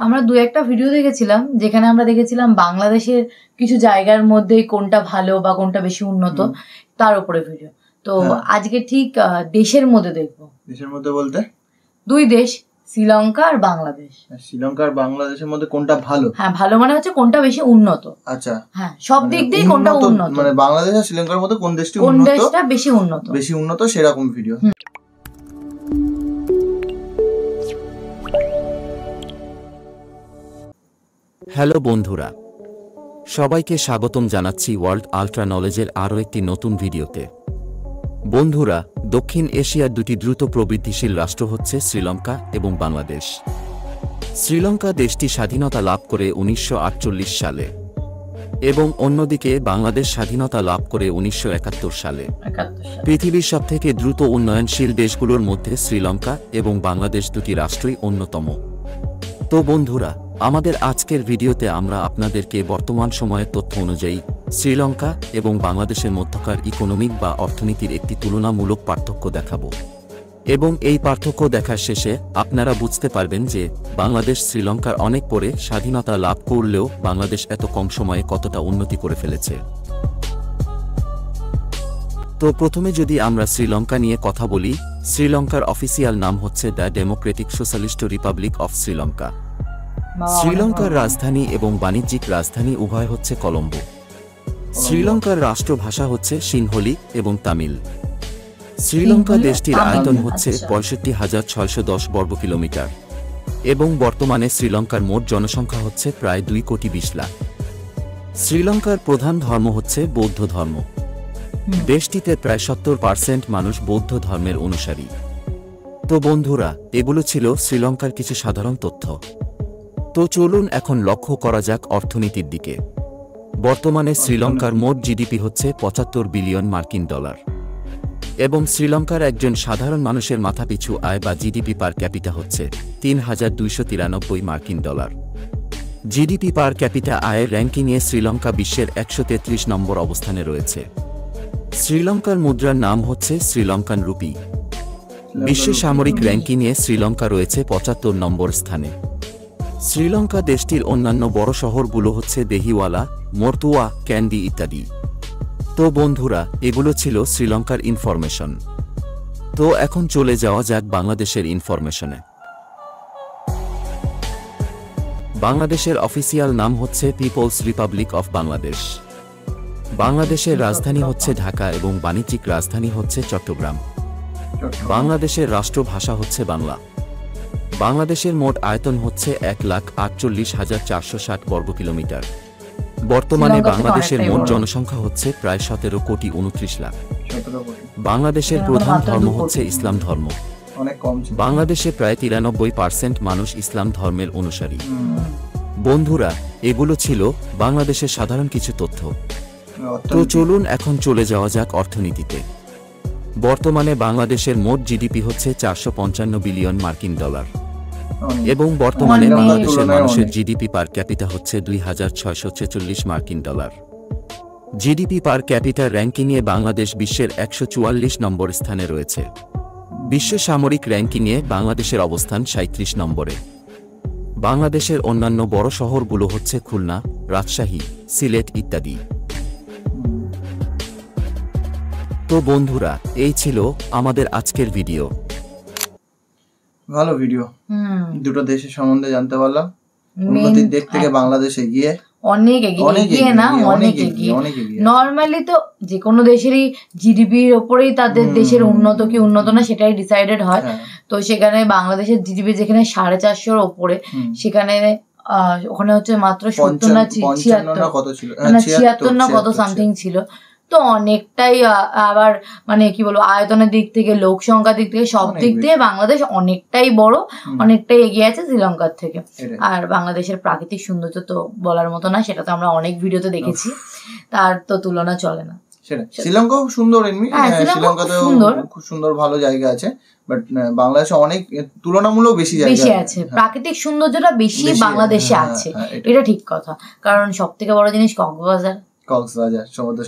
আমরা দু একটা ভিডিও দেখেছিলাম যেখানে আমরা দেখেছিলাম বাংলাদেশের কিছু জায়গার মধ্যে কোনটা ভালো বা কোনটা বেশি উন্নত তার উপরে ভিডিও। তো আজকে ঠিক দেশের মধ্যে দেখবো। দেশের মধ্যে বলতে দুই দেশ, শ্রীলঙ্কা আর বাংলাদেশ। শ্রীলঙ্কা আর বাংলাদেশের মধ্যে কোনটা ভালো? হ্যাঁ, ভালো মানে হচ্ছে কোনটা বেশি উন্নত। আচ্ছা, হ্যাঁ, সব দিক দিয়ে কোনটা উন্নত, মানে বাংলাদেশ আর শ্রীলঙ্কার মধ্যে কোন দেশটা বেশি উন্নত, বেশি উন্নত সেরকম ভিডিও। হ্যালো বন্ধুরা, সবাইকে স্বাগতম জানাচ্ছি ওয়ার্ল্ড আল্ট্রা নলেজের আরও একটি নতুন ভিডিওতে। বন্ধুরা, দক্ষিণ এশিয়ার দুটি দ্রুত প্রবৃদ্ধিশীল রাষ্ট্র হচ্ছে শ্রীলঙ্কা এবং বাংলাদেশ। শ্রীলঙ্কা দেশটি স্বাধীনতা লাভ করে 1948 সালে এবং অন্যদিকে বাংলাদেশ স্বাধীনতা লাভ করে 1971 সালে। পৃথিবীর সবথেকে দ্রুত উন্নয়নশীল দেশগুলোর মধ্যে শ্রীলঙ্কা এবং বাংলাদেশ দুটি রাষ্ট্রই অন্যতম। তো বন্ধুরা, আমাদের আজকের ভিডিওতে আমরা আপনাদেরকে বর্তমান সময়ের তথ্য অনুযায়ী শ্রীলঙ্কা এবং বাংলাদেশের মধ্যকার ইকোনমিক বা অর্থনীতির একটি তুলনামূলক পার্থক্য দেখাবো এবং এই পার্থক্য দেখার শেষে আপনারা বুঝতে পারবেন যে বাংলাদেশ শ্রীলঙ্কার অনেক পরে স্বাধীনতা লাভ করলেও বাংলাদেশ এত কম সময়ে কতটা উন্নতি করে ফেলেছে। তো প্রথমে যদি আমরা শ্রীলঙ্কা নিয়ে কথা বলি, শ্রীলঙ্কার অফিসিয়াল নাম হচ্ছে the Democratic socialist Republic of Sri Lanka. শ্রীলঙ্কার রাজধানী এবং বাণিজ্যিক রাজধানী উভয় হচ্ছে কলম্বো। শ্রীলঙ্কার রাষ্ট্রভাষা হচ্ছে সিংহলি এবং তামিল। শ্রীলঙ্কা দেশটির আয়তন হচ্ছে ৬৫,৬১০ বর্গ কিলোমিটার এবং বর্তমানে শ্রীলঙ্কার মোট জনসংখ্যা হচ্ছে প্রায় ২,২০,০০,০০০ লাখ। শ্রীলঙ্কার প্রধান ধর্ম হচ্ছে বৌদ্ধ ধর্ম। দেশটিতে প্রায় ৭০% মানুষ বৌদ্ধ ধর্মের অনুসারী। তো বন্ধুরা, এগুলো ছিল শ্রীলঙ্কার কিছু সাধারণ তথ্য। তো চলুন এখন লক্ষ্য করা যাক অর্থনীতির দিকে। বর্তমানে শ্রীলঙ্কার মোট জিডিপি হচ্ছে ৭৫ বিলিয়ন মার্কিন ডলার এবং শ্রীলঙ্কার একজন সাধারণ মানুষের মাথাপিছু আয় বা জিডিপি পার ক্যাপিটা হচ্ছে ৩,২৯৩ মার্কিন ডলার। জিডিপি পার ক্যাপিটা আয়ের র্যাঙ্কিংয়ে শ্রীলঙ্কা বিশ্বের ১৩৩ নম্বর অবস্থানে রয়েছে। শ্রীলঙ্কার মুদ্রার নাম হচ্ছে শ্রীলঙ্কান রুপি। বিশ্ব সামরিক র্যাঙ্কিংয়ে শ্রীলঙ্কা রয়েছে ৭৫ নম্বর স্থানে। শ্রীলঙ্কা দেশটির অন্যান্য বড় শহরগুলো হচ্ছে দেহিওয়ালা, মর্তুয়া, ক্যান্ডি ইত্যাদি। তো বন্ধুরা, এগুলো ছিল শ্রীলঙ্কার ইনফরমেশন। তো এখন চলে যাওয়া যাক বাংলাদেশের ইনফরমেশনে। বাংলাদেশের অফিসিয়াল নাম হচ্ছে পিপলস রিপাবলিক অফ বাংলাদেশ। বাংলাদেশের রাজধানী হচ্ছে ঢাকা এবং বাণিজ্যিক রাজধানী হচ্ছে চট্টগ্রাম। বাংলাদেশের রাষ্ট্রভাষা হচ্ছে বাংলা। বাংলাদেশের মোট আয়তন হচ্ছে ১,৪৮,৪৬০ বর্গ কিলোমিটার। বর্তমানে বাংলাদেশের মোট জনসংখ্যা হচ্ছে প্রায় ১৭,২৯,০০,০০০ লাখ। বাংলাদেশের প্রধান ধর্ম হচ্ছে ইসলাম ধর্ম। বাংলাদেশে প্রায় ৯৩% মানুষ ইসলাম ধর্মের অনুসারী। বন্ধুরা, এগুলো ছিল বাংলাদেশের সাধারণ কিছু তথ্য। তো চলুন এখন চলে যাওয়া যাক অর্থনীতিতে। বর্তমানে বাংলাদেশের মোট জিডিপি হচ্ছে ৪৫৫ বিলিয়ন মার্কিন ডলার এবং বর্তমানে বাংলাদেশের মানুষের জিডিপি পার ক্যাপিটা হচ্ছে ২,৬৪৬ মার্কিন ডলার। জিডিপি পার ক্যাপিটা র্যাঙ্কিংয়ে বাংলাদেশ বিশ্বের ১৪৪ নম্বর স্থানে রয়েছে। বিশ্ব সামরিক র্যাঙ্কিংয়ে বাংলাদেশের অবস্থান ৩৭ নম্বরে। বাংলাদেশের অন্যান্য বড় শহরগুলো হচ্ছে খুলনা, রাজশাহী, সিলেট ইত্যাদি। তো বন্ধুরা, এই ছিল আমাদের আজকের ভিডিও। ভালো ভিডিও। দুটো দেশের সম্বন্ধে জানতে পারলাম। উন্নতির দিক থেকে বাংলাদেশ এগিয়ে, অনেক এগিয়ে। নর্মালি তো যে কোনো দেশেরই জিডিপির ওপরেই তাদের দেশের উন্নত কি উন্নত না সেটাই ডিসাইডেড হয়। তো সেখানে বাংলাদেশের জিডিপি যেখানে ৪৫০০ ওপরে, সেখানে ওখানে হচ্ছে মাত্র ৭০ না ৭৬ না কত সামথিং ছিল। তো অনেকটাই আবার মানে কি বলবো, আয়তনের দিক থেকে, লোক সংখ্যার দিক থেকে, সব দিক থেকে বাংলাদেশ অনেকটাই বড়, অনেকটাই এগিয়ে আছে শ্রীলঙ্কার থেকে। আর বাংলাদেশের প্রাকৃতিক সৌন্দর্য তো বলার মতো না, সেটা তো আমরা অনেক ভিডিওতে দেখেছি, তার তো তুলনা চলে না। শ্রীলঙ্কাও সুন্দর, এমনি শ্রীলঙ্কাতেও খুব সুন্দর ভালো জায়গা আছে, বাট বাংলাদেশে অনেক তুলনামূলক বেশি জায়গা আছে। প্রাকৃতিক সৌন্দর্যটা বেশি বাংলাদেশে আছে, এটা ঠিক কথা। কারণ সব থেকে বড় জিনিস কক্সবাজার, সমুদ্র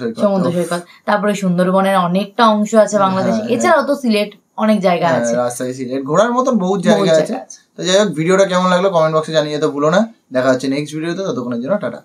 সৈকত, তারপরে সুন্দরবনের অনেকটা অংশ আছে বাংলাদেশে। এছাড়াও তো সিলেট অনেক জায়গা আছে, রাজশাহী সিলেট ঘোরার মতন বহুত জায়গা আছে। তো যাই হোক, ভিডিওটা কেমন লাগলো কমেন্ট বক্সে জানিয়ে তো ভুলো না। দেখা হচ্ছে নেক্সট ভিডিওতে, ততক্ষণের জন্য টাটা।